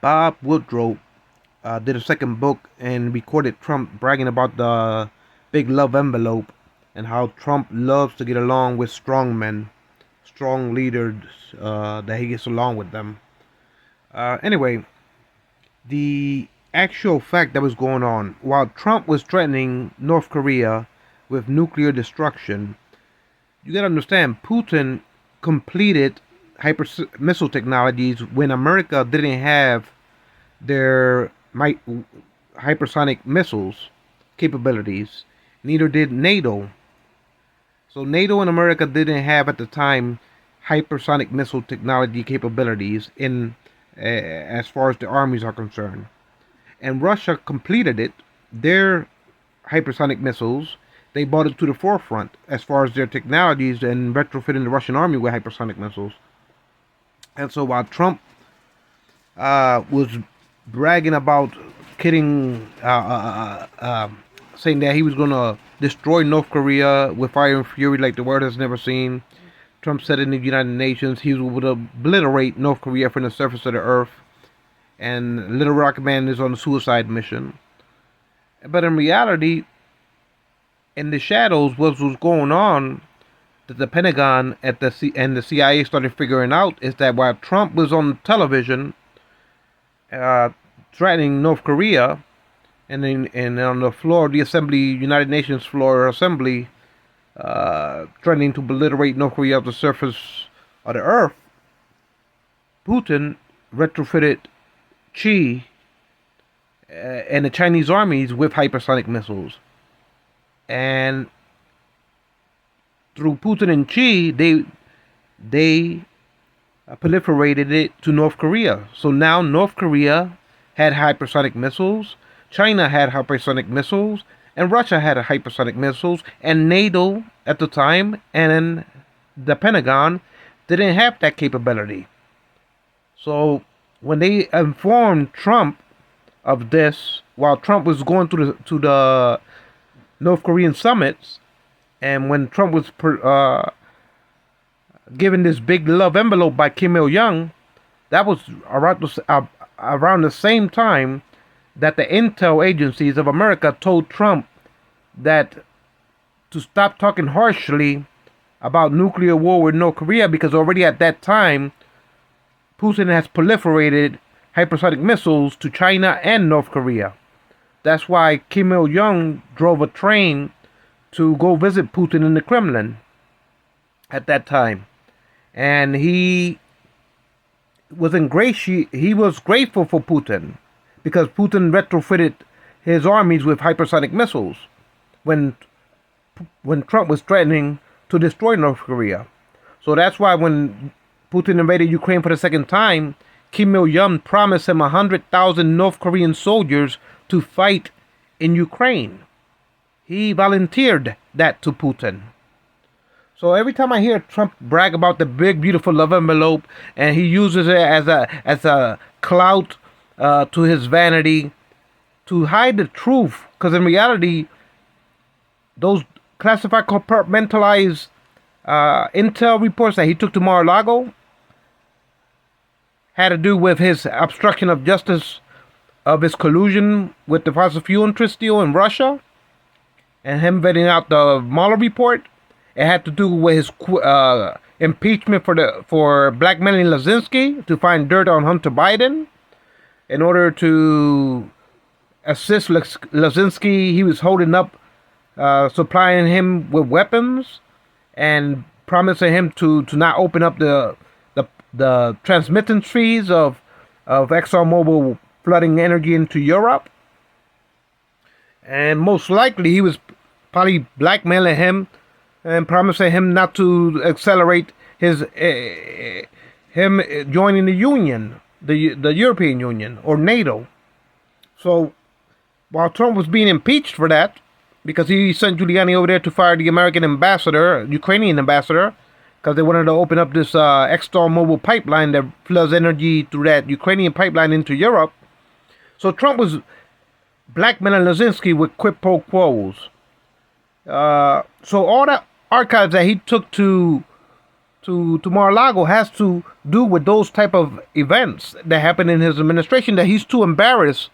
Bob Woodrow did a second book and recorded Trump bragging about the big love envelope and how Trump loves to get along with strong men, strong leaders, that he gets along with them. Anyway, the actual fact that was going on while Trump was threatening North Korea with nuclear destruction, you gotta understand Putin completed hyper missile technologies when America didn't have their hypersonic missiles capabilities. Neither did NATO. So NATO and America didn't have at the time hypersonic missile technology capabilities in as far as the armies are concerned. And Russia completed it. Their hypersonic missiles, they brought it to the forefront as far as their technologies and retrofitting the Russian army with hypersonic missiles. And so while Trump was bragging about kidding, saying that he was going to destroy North Korea with fire and fury like the world has never seen. Trump said in the United Nations he would obliterate North Korea from the surface of the earth. And Little Rock Man is on a suicide mission. But in reality, in the shadows, what was going on that the Pentagon and the CIA started figuring out is that while Trump was on television threatening North Korea, and on the floor of the Assembly, United Nations floor assembly, threatening to obliterate North Korea off the surface of the earth, Putin retrofitted Xi and the Chinese armies with hypersonic missiles. And through Putin and Xi, they proliferated it to North Korea. So now North Korea had hypersonic missiles, China had hypersonic missiles, and Russia had hypersonic missiles, and NATO at the time and the Pentagon didn't have that capability. So when they informed Trump of this, while Trump was going to the North Korean summits, and when Trump was given this big love envelope by Kim Il Jong, that was around the same time that the intel agencies of America told Trump that to stop talking harshly about nuclear war with North Korea, because already at that time Putin has proliferated hypersonic missiles to China and North Korea. That's why Kim Il Jong drove a train to go visit Putin in the Kremlin at that time. And he was grateful for Putin because Putin retrofitted his armies with hypersonic missiles when Trump was threatening to destroy North Korea. So that's why when Putin invaded Ukraine for the second time, Kim Il Jong promised him 100,000 North Korean soldiers to fight in Ukraine. He volunteered that to Putin. So every time I hear Trump brag about the big, beautiful love envelope, and he uses it as a clout to his vanity, to hide the truth, because in reality, those classified, compartmentalized intel reports that he took to Mar-a-Lago had to do with his obstruction of justice, of his collusion with the fossil fuel interest deal in Russia, and him vetting out the Mueller report. It had to do with his impeachment for blackmailing Lazinski to find dirt on Hunter Biden in order to assist Lazinski. He was holding up, supplying him with weapons and promising him to not open up the transmittance fees of ExxonMobil flooding energy into Europe. And most likely he was probably blackmailing him and promising him not to accelerate his him joining the Union, the European Union or NATO. So while Trump was being impeached for that, because he sent Giuliani over there to fire the American ambassador, Ukrainian ambassador, because they wanted to open up this ExxonMobil pipeline that floods energy through that Ukrainian pipeline into Europe. So Trump was blackmailing Lazinski with quid pro quos. So all the archives that he took to to Mar-a-Lago has to do with those type of events that happened in his administration, that he's too embarrassed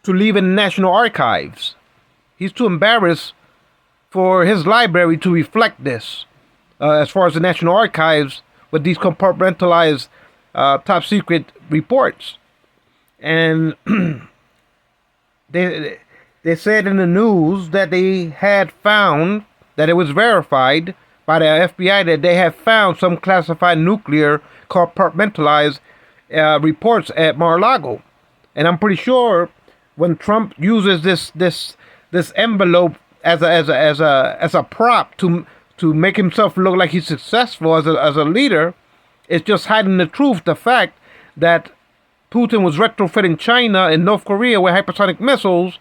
to leave in the National Archives. He's too embarrassed for his library to reflect this, as far as the National Archives, with these compartmentalized top secret reports. And they they said in the news that they had found, that it was verified by the FBI, that they had found some classified nuclear compartmentalized reports at Mar-a-Lago. And I'm pretty sure when Trump uses this envelope as a prop to make himself look like he's successful as a leader, it's just hiding the truth, the fact that Putin was retrofitting China and North Korea with hypersonic missiles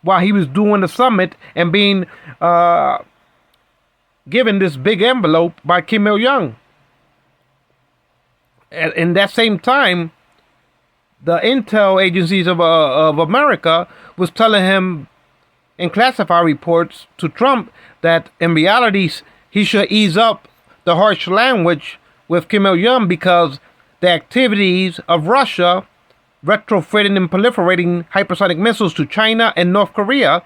while he was doing the summit and being given this big envelope by Kim Il-jung. In that same time, the intel agencies of America was telling him in classified reports to Trump that in reality he should ease up the harsh language with Kim Il-jung, because the activities of Russia retrofitting and proliferating hypersonic missiles to China and North Korea.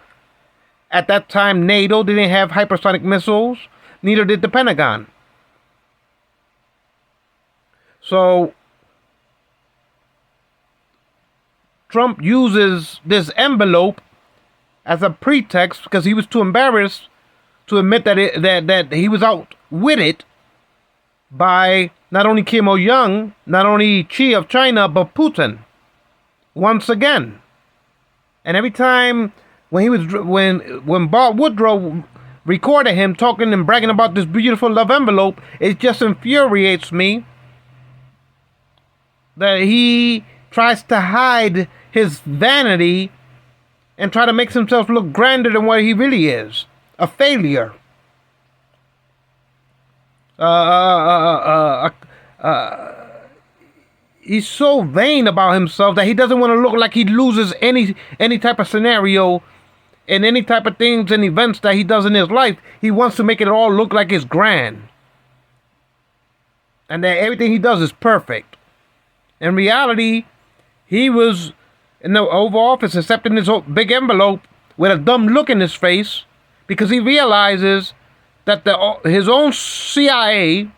At that time, NATO didn't have hypersonic missiles, neither did the Pentagon. So Trump uses this envelope as a pretext because he was too embarrassed to admit that he was outwitted by not only Kim Il-jung, not only Xi of China, but Putin once again. And every time when Bob Woodrow recorded him talking and bragging about this beautiful love envelope, it just infuriates me that he tries to hide his vanity and try to make himself look grander than what he really is, a failure. He's so vain about himself that he doesn't want to look like he loses any type of scenario and any type of things and events that he does in his life. He wants to make it all look like it's grand and that everything he does is perfect. In reality, he was in the Oval Office accepting this big envelope with a dumb look in his face because he realizes that his own CIA,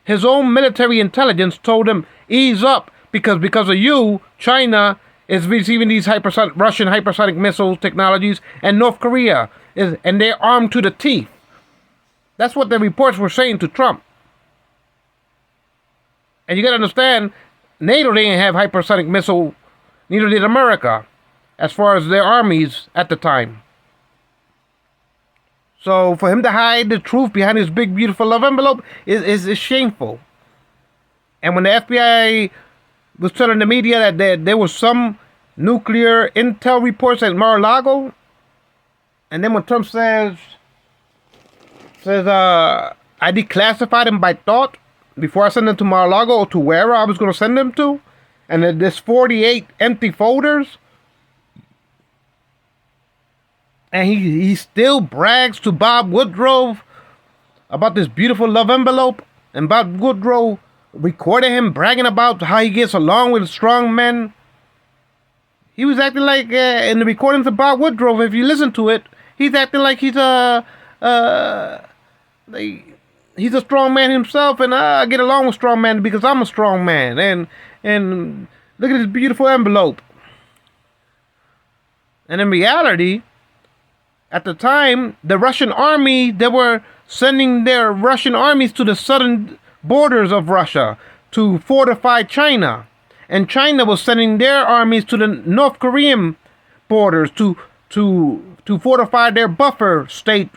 his own military intelligence told him, ease up, because of you, China is receiving these Russian hypersonic missile technologies, and North Korea and they're armed to the teeth. That's what the reports were saying to Trump. And you got to understand, NATO didn't have hypersonic missile, neither did America, as far as their armies at the time. So for him to hide the truth behind his big, beautiful love envelope is shameful. And when the FBI was telling the media that there was some nuclear intel reports at Mar-a-Lago, and then when Trump says I declassified them by thought before I send them to Mar-a-Lago or to wherever I was going to send them to, and then there's 48 empty folders, and he still brags to Bob Woodrow about this beautiful love envelope, and Bob Woodrow recorded him bragging about how he gets along with strong men. He was acting like, in the recordings of Bob Woodrow, if you listen to it, he's acting like he's a strong man himself, and I get along with strong men because I'm a strong man. And look at this beautiful envelope. And in reality, at the time, the Russian army, they were sending their Russian armies to the southern borders of Russia to fortify China. And China was sending their armies to the North Korean borders to fortify their buffer state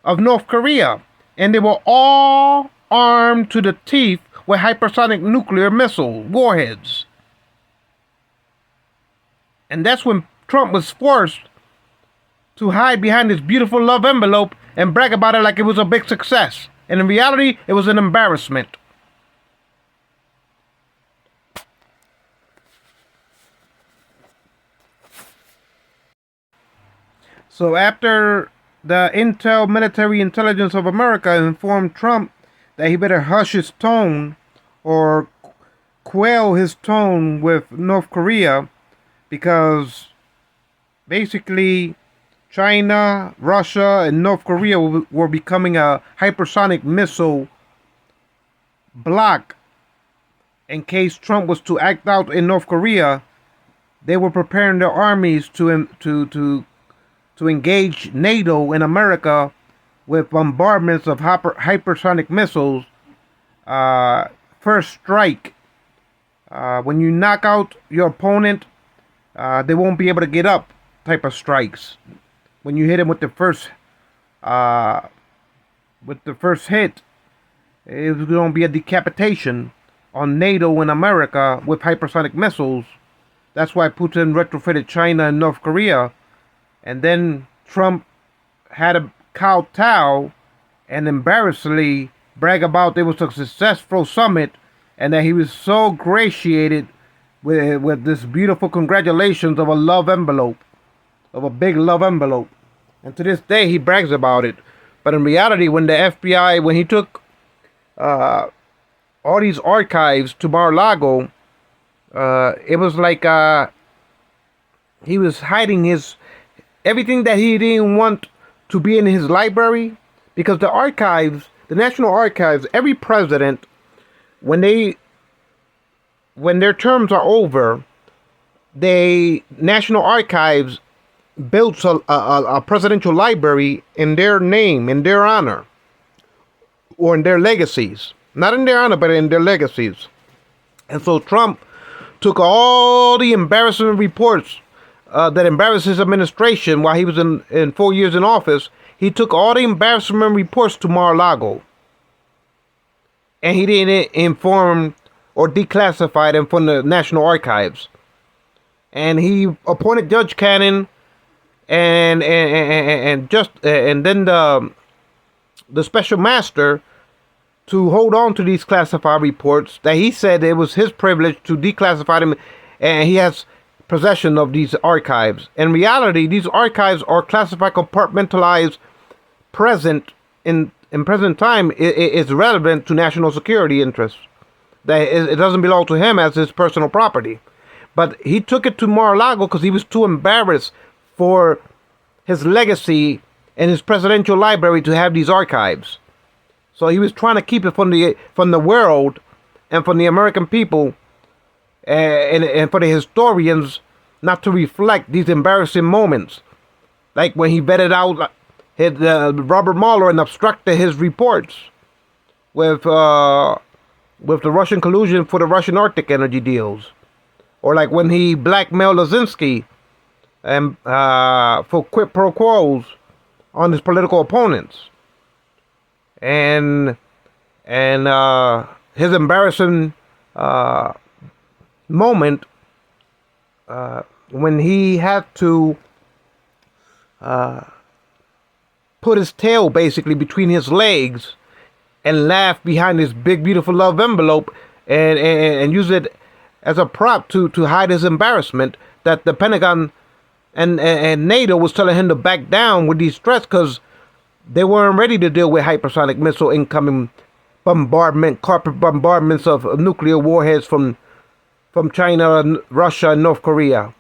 of North Korea. And they were all armed to the teeth with hypersonic nuclear missile warheads. And that's when Trump was forced to hide behind this beautiful love envelope and brag about it like it was a big success. And in reality, it was an embarrassment. So after the military intelligence of America informed Trump that he better hush his tone or quell his tone with North Korea, because basically China, Russia, and North Korea were becoming a hypersonic missile bloc. In case Trump was to act out in North Korea, they were preparing their armies to engage NATO and America with bombardments of hypersonic missiles. First strike. When you knock out your opponent, they won't be able to get up. Type of strikes. When you hit him with the first hit, it's going to be a decapitation on NATO and America with hypersonic missiles. That's why Putin retrofitted China and North Korea. And then Trump had a kowtow and embarrassingly brag about it was a successful summit and that he was so gratiated with this beautiful congratulations of a love envelope, of a big love envelope. And to this day, he brags about it. But in reality, when the FBI, when he took all these archives to Mar-a-Lago, it was like he was hiding everything that he didn't want to be in his library, because the archives, the National Archives, every president, when their terms are over, National Archives builds a presidential library in their name, in their honor, or in their legacies. Not in their honor, but in their legacies. And so Trump took all the embarrassment reports that embarrassed his administration while he was in 4 years in office. He took all the embarrassment reports to Mar-a-Lago. And he didn't inform or declassify them from the National Archives. And he appointed Judge Cannon and then the special master to hold on to these classified reports that he said it was his privilege to declassify them, and he has possession of these archives. In reality, these archives are classified, compartmentalized, present in present time. Is relevant to national security interests. That it doesn't belong to him as his personal property. But he took it to Mar-a-Lago because he was too embarrassed for his legacy and his presidential library to have these archives. So he was trying to keep it from the world and from the American people and for the historians not to reflect these embarrassing moments. Like when he vetted out Robert Mueller and obstructed his reports with the Russian collusion for the Russian Arctic energy deals. Or like when he blackmailed Lazinski and for quid pro quos on his political opponents. And his embarrassing moment when he had to put his tail basically between his legs and laugh behind his big beautiful love envelope and use it as a prop to hide his embarrassment, that the Pentagon and NATO was telling him to back down with these threats because they weren't ready to deal with hypersonic missile incoming carpet bombardments of nuclear warheads from China, Russia, and North Korea.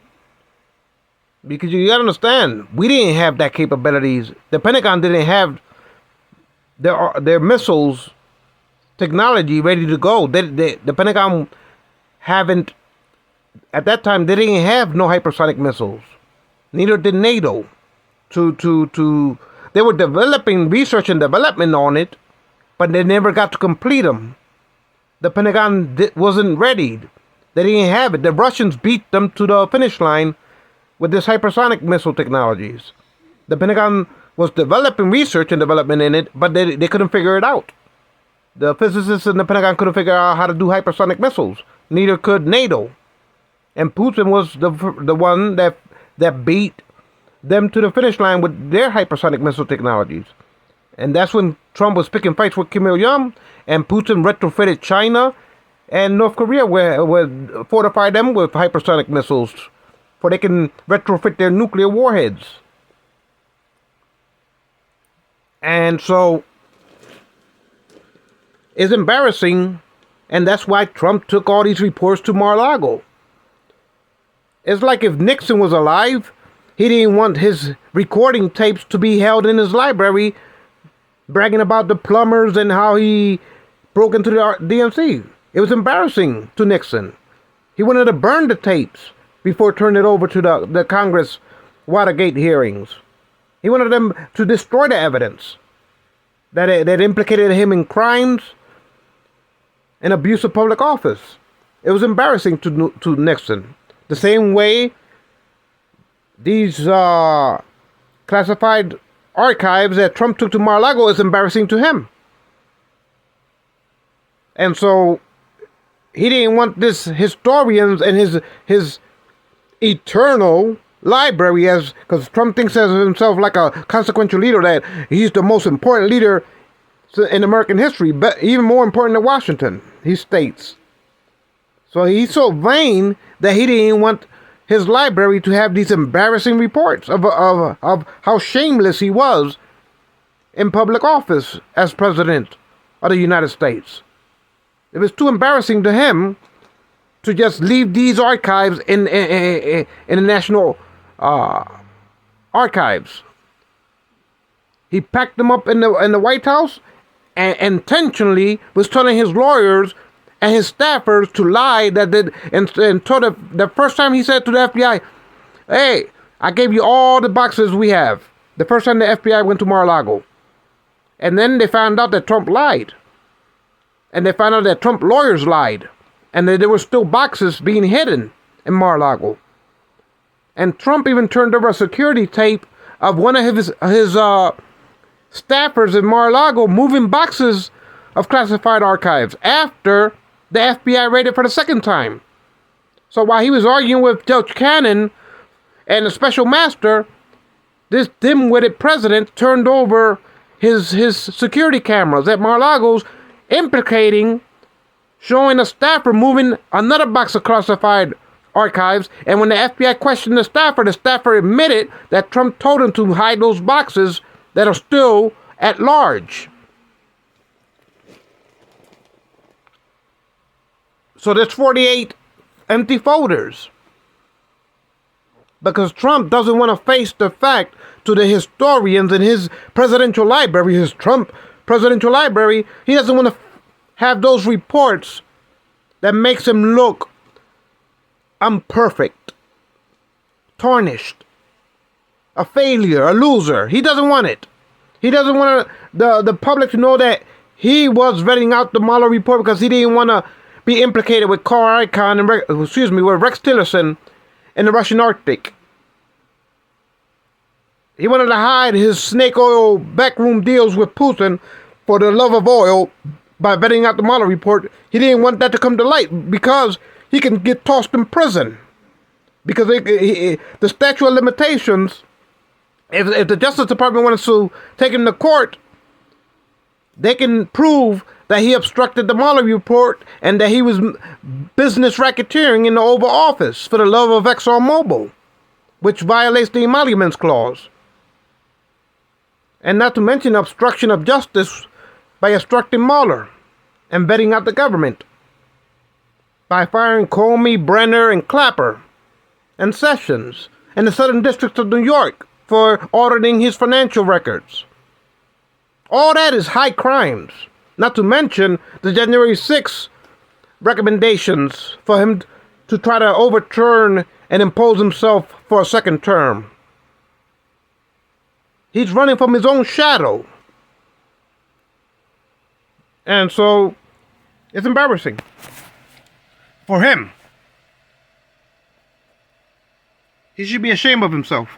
Because you gotta understand, we didn't have that capabilities. The Pentagon didn't have their missiles technology ready to go. The Pentagon haven't, at that time, they didn't have no hypersonic missiles. Neither did NATO. They were developing research and development on it, but they never got to complete them. The Pentagon wasn't ready. They didn't have it. The Russians beat them to the finish line with this hypersonic missile technologies. The Pentagon was developing research and development in it, but they couldn't figure it out. The physicists in the Pentagon couldn't figure out how to do hypersonic missiles. Neither could NATO. And Putin was the one that beat them to the finish line with their hypersonic missile technologies. And that's when Trump was picking fights with Kim Il-sung, and Putin retrofitted China and North Korea would fortify them with hypersonic missiles for they can retrofit their nuclear warheads. And so is embarrassing, and that's why Trump took all these reports to Mar-a-Lago. It's like if Nixon was alive, he didn't want his recording tapes to be held in his library, bragging about the plumbers and how he broke into the DNC. It was embarrassing to Nixon. He wanted to burn the tapes before turning it over to the Congress Watergate hearings. He wanted them to destroy the evidence that implicated him in crimes and abuse of public office. It was embarrassing to Nixon. The same way these classified archives that Trump took to Mar-a-Lago is embarrassing to him. And so he didn't want this historians and his eternal library, as because Trump thinks of himself like a consequential leader, that he's the most important leader in American history, but even more important than Washington, he states. So he's so vain that he didn't want his library to have these embarrassing reports of how shameless he was in public office as president of the United States. It was too embarrassing to him to just leave these archives in the National Archives. He packed them up in the White House and intentionally was telling his lawyers and his staffers to lie and told the first time he said to the FBI, "Hey, I gave you all the boxes we have." The first time the FBI went to Mar-a-Lago. And then they found out that Trump lied. And they found out that Trump lawyers lied. And that there were still boxes being hidden in Mar-a-Lago. And Trump even turned over a security tape of one of his staffers in Mar-a-Lago moving boxes of classified archives after the FBI raided for the second time. So while he was arguing with Judge Cannon and the special master, this dim-witted president turned over his security cameras at Mar-a-Lago's, showing a staffer moving another box of classified archives. And when the FBI questioned the staffer admitted that Trump told him to hide those boxes that are still at large. So there's 48 empty folders. Because Trump doesn't want to face the fact to the historians in his presidential library, his Trump presidential library. He doesn't want to have those reports that makes him look imperfect, tarnished, a failure, a loser. He doesn't want it. He doesn't want the public to know that he was vetting out the Mueller report because he didn't want to be implicated with Carl Icahn and with Rex Tillerson in the Russian Arctic. He wanted to hide his snake oil backroom deals with Putin for the love of oil by vetting out the Mueller report. He didn't want that to come to light because he can get tossed in prison. Because the statute of limitations, if the Justice Department wants to take him to court, they can prove that he obstructed the Mueller report and that he was business racketeering in the Oval Office for the love of ExxonMobil, which violates the Emoluments Clause. And not to mention obstruction of justice by obstructing Mueller and vetting out the government by firing Comey, Brenner, and Clapper and Sessions in the Southern District of New York for auditing his financial records. All that is high crimes. Not to mention the January 6th recommendations for him to try to overturn and impose himself for a second term. He's running from his own shadow. And so, it's embarrassing for him. He should be ashamed of himself.